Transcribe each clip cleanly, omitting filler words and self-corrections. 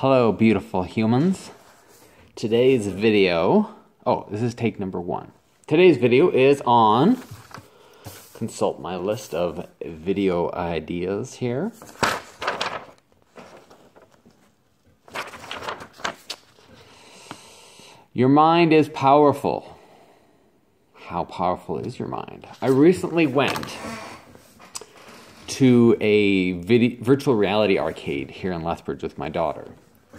Hello, beautiful humans. Today's video... Oh, this is take number 1. Today's video is on... Consult my list of video ideas here. Your mind is powerful. How powerful is your mind? I recently went to a virtual reality arcade here in Lethbridge with my daughter.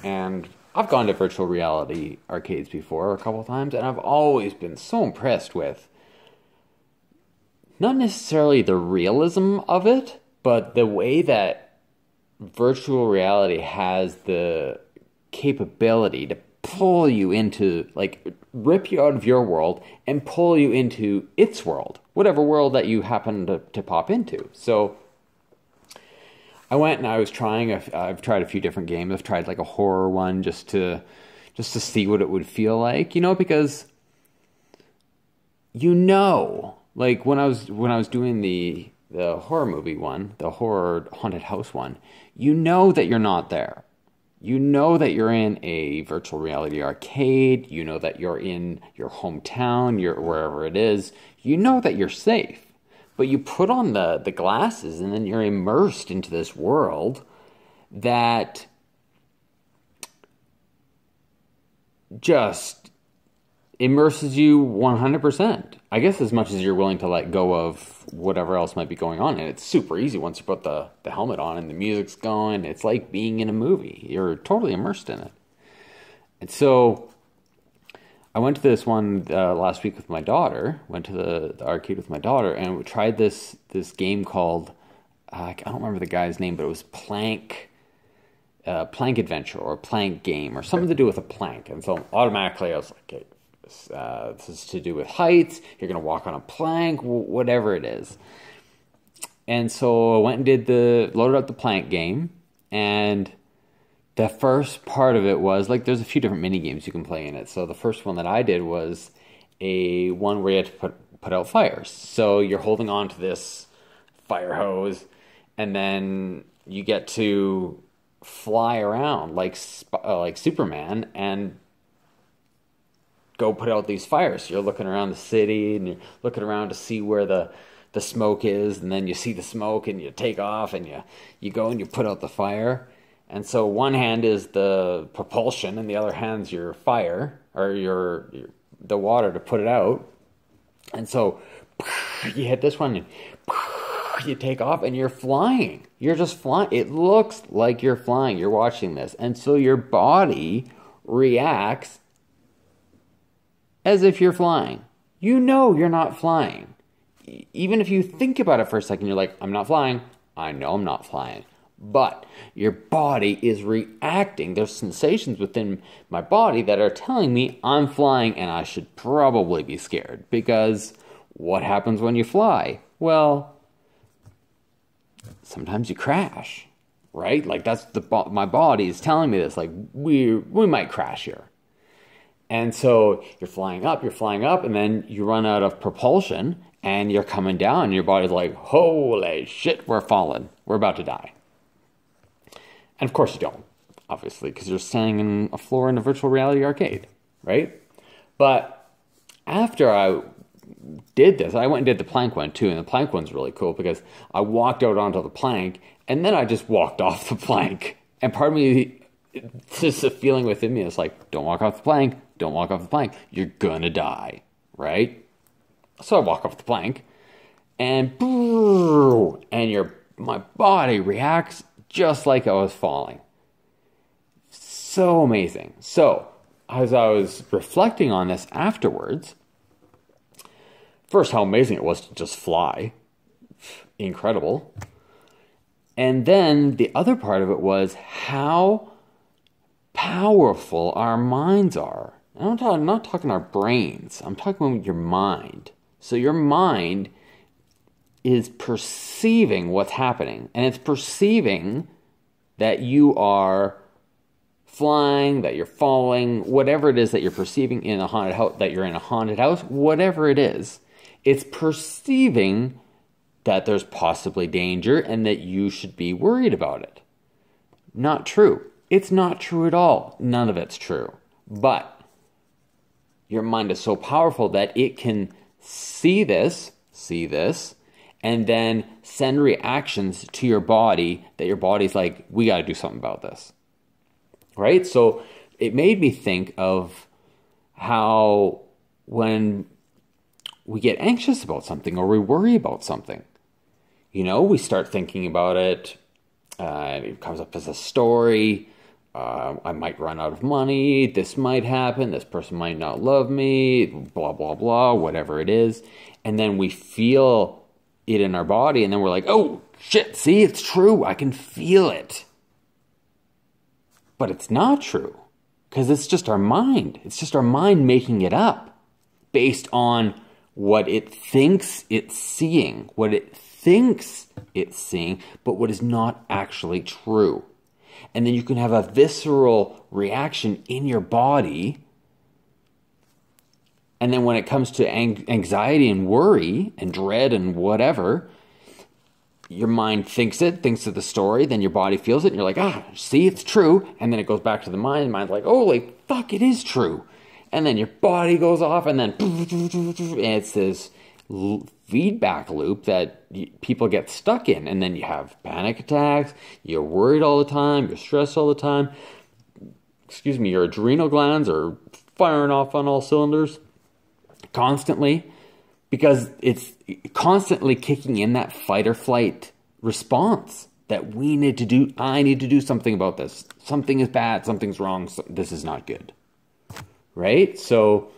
And I've gone to virtual reality arcades before a couple times, and I've always been so impressed with not necessarily the realism of it, but the way that virtual reality has the capability to pull you into, like, rip you out of your world and pull you into its world, whatever world that you happen to pop into. So I went and I was trying, I've tried a few different games. I've tried like a horror one just to see what it would feel like, you know, because like when I was doing the horror movie one, the horror haunted house one, you know that you're not there. You know that you're in a virtual reality arcade. You know that you're in your hometown, wherever it is. You know that you're safe. But you put on the glasses and then you're immersed into this world that just immerses you 100%. I guess as much as you're willing to let go of whatever else might be going on. And it's super easy once you put the helmet on and the music's going. It's like being in a movie. You're totally immersed in it. And so I went to this one last week with my daughter. Went to the arcade with my daughter, and we tried this game called I don't remember the guy's name, but it was Plank Adventure or Plank Game or something to do with a plank. And so automatically I was like, okay, this is to do with heights. You're gonna walk on a plank, whatever it is. And so I went and loaded up the plank game, and the first part of it was, like, there's a few different mini games you can play in it. So the first one that I did was one where you had to put out fires. So you're holding on to this fire hose, and then you get to fly around like Superman and go put out these fires. So you're looking around the city, and you're looking around to see where the smoke is, and then you see the smoke, and you take off, and you go and you put out the fire. And so one hand is the propulsion, and the other hand's your fire, or the water to put it out. And so you hit this one, and you take off, and you're flying. You're just flying. It looks like you're flying. You're watching this. And so your body reacts as if you're flying. You know you're not flying. Even if you think about it for a second, you're like, I'm not flying. I know I'm not flying. But your body is reacting. There's sensations within my body that are telling me I'm flying and I should probably be scared. Because what happens when you fly? Well, sometimes you crash, right? Like, that's my body is telling me this. Like, we might crash here. And so you're flying up, and then you run out of propulsion and you're coming down. And your body's like, holy shit, we're falling. We're about to die. And of course you don't, obviously, because you're standing on a floor in a virtual reality arcade, right? But after I did this, I went and did the plank one too, and the plank one's really cool because I walked out onto the plank, and then I just walked off the plank. And part of me, it's just a feeling within me, it's like, don't walk off the plank, don't walk off the plank, you're gonna die, right? So I walk off the plank, and my body reacts just like I was falling. So amazing. So, as I was reflecting on this afterwards, first, how amazing it was to just fly. Incredible. And then the other part of it was how powerful our minds are. I'm not talking our brains. I'm talking about your mind. So your mind is perceiving what's happening, and it's perceiving that you are flying, that you're falling, whatever it is that you're perceiving in a haunted house, that you're in a haunted house, whatever it is, it's perceiving that there's possibly danger and that you should be worried about it. Not true. It's not true at all. None of it's true. But your mind is so powerful that it can see this, and then send reactions to your body that your body's like, we got to do something about this. Right? So it made me think of how when we get anxious about something or we worry about something, we start thinking about it. It comes up as a story. I might run out of money. This might happen. This person might not love me. Blah, blah, blah, whatever it is. And then we feel it in our body. And then we're like, oh, shit, see, it's true. I can feel it. But it's not true. Because it's just our mind. It's just our mind making it up based on what it thinks it's seeing. What it thinks it's seeing, but what is not actually true. And then you can have a visceral reaction in your body. And then when it comes to anxiety and worry and dread and whatever, your mind thinks of the story, then your body feels it, and you're like, see, it's true. And then it goes back to the mind, and the mind's like, holy fuck, it is true. And then your body goes off, and then it's this feedback loop that people get stuck in. And then you have panic attacks, you're worried all the time, you're stressed all the time. Your adrenal glands are firing off on all cylinders constantly, because it's constantly kicking in that fight or flight response that I need to do something about this. Something is bad, something's wrong, this is not good. Right? So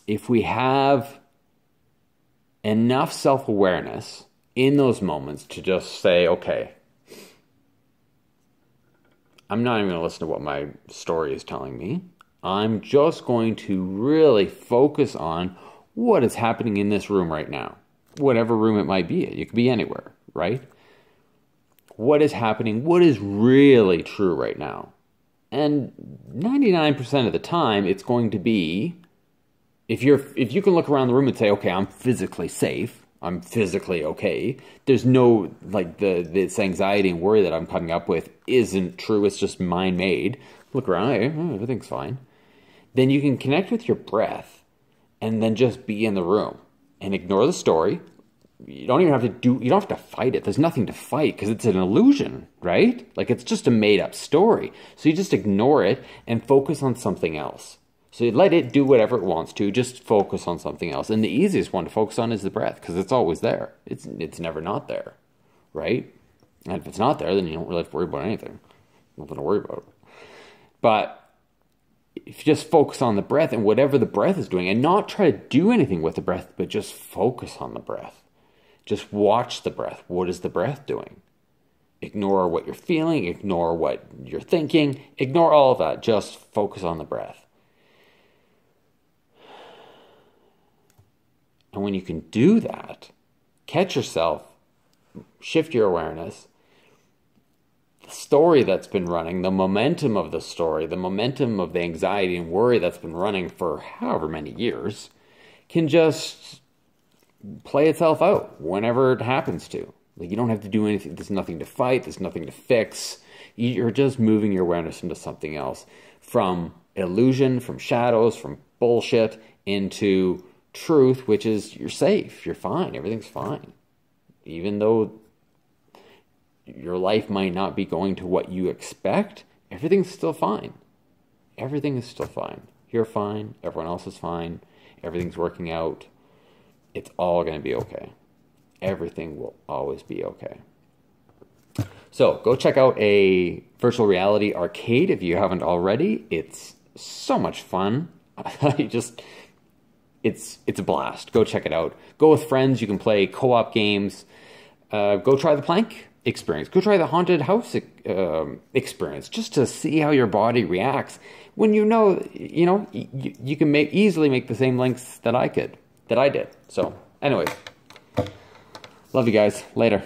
if we have enough self-awareness in those moments to just say, okay, I'm not even going to listen to what my story is telling me. I'm just going to really focus on what is happening in this room right now. Whatever room it might be. It could be anywhere, right? What is happening? What is really true right now? And 99% of the time, it's going to be, if you can look around the room and say, okay, I'm physically safe, I'm physically okay, there's no, this anxiety and worry that I'm coming up with isn't true, it's just mind-made. Look around, hey, everything's fine. Then you can connect with your breath and then just be in the room and ignore the story. You don't have to fight it. There's nothing to fight because it's an illusion, right? It's just a made up story. So you just ignore it and focus on something else. So you let it do whatever it wants to, just focus on something else. And the easiest one to focus on is the breath, because it's always there. It's never not there, right? And if it's not there, then you don't really have to worry about anything. Nothing to worry about. But if you just focus on the breath and whatever the breath is doing, and not try to do anything with the breath, but just focus on the breath. Just watch the breath. What is the breath doing? Ignore what you're feeling, ignore what you're thinking, ignore all of that. Just focus on the breath. And when you can do that, catch yourself, shift your awareness, the story that's been running, the momentum of the story, the momentum of the anxiety and worry that's been running for however many years, can just play itself out whenever it happens to. You don't have to do anything. There's nothing to fight. There's nothing to fix. You're just moving your awareness into something else. From illusion, from shadows, from bullshit, into truth, which is you're safe. You're fine. Everything's fine. Even though your life might not be going to what you expect, everything's still fine. Everything is still fine. You're fine. Everyone else is fine. Everything's working out. It's all going to be okay. Everything will always be okay. So go check out a virtual reality arcade if you haven't already. It's so much fun. It's a blast. Go check it out. Go with friends. You can play co-op games. Go try the plank experience. Go try the haunted house experience just to see how your body reacts. When you can easily make the same links that I did. So, anyways, love you guys. Later.